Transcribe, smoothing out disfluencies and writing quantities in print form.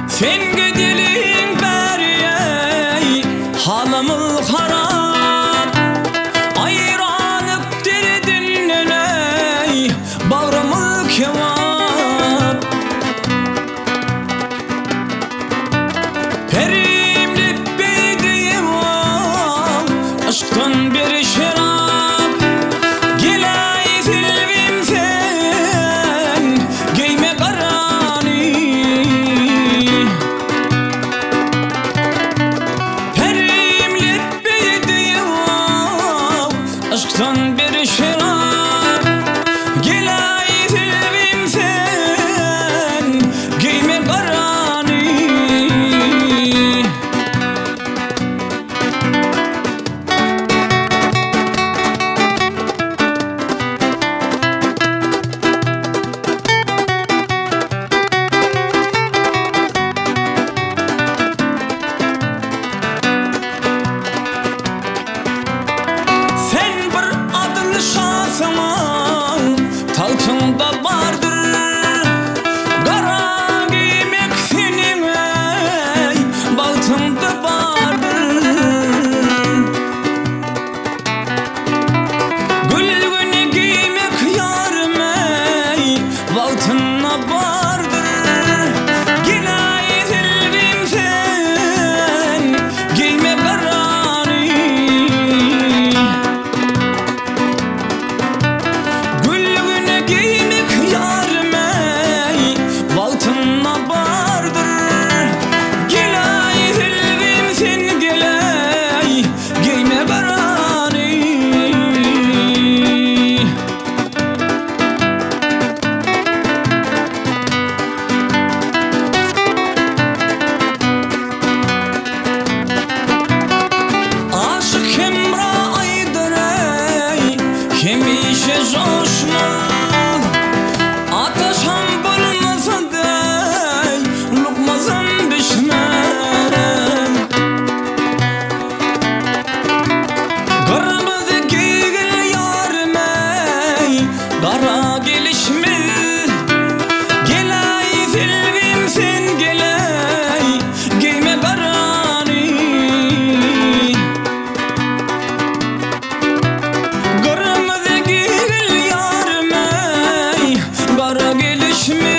Sen gidelim beri halamıl harap ayranıp derdin neney bağrımıl kebap Perimlik beydiyim aşktan bir şarap Gilay silvim sen giyme karani Perimlik beydiyim aşktan bir şarap Gilay silvim sen giyme karani Taltında vardır kara giymek senin ey baltında vardır Gülgünü giymek yarım ey baltına vardır Gilay silvim sen giyme karani Giymek yarım ey baltına vardır Gilay silvim sen gilay giyme karani Aşık hemra aydır ey hemişe coşma Ataşam bulmasa dey lukmazım düşmem Kırmızı giyil yarım ey kara gelişme Gilay silvim sen gilay giyme karani Kırmızı giyil yarım ey kara gelişme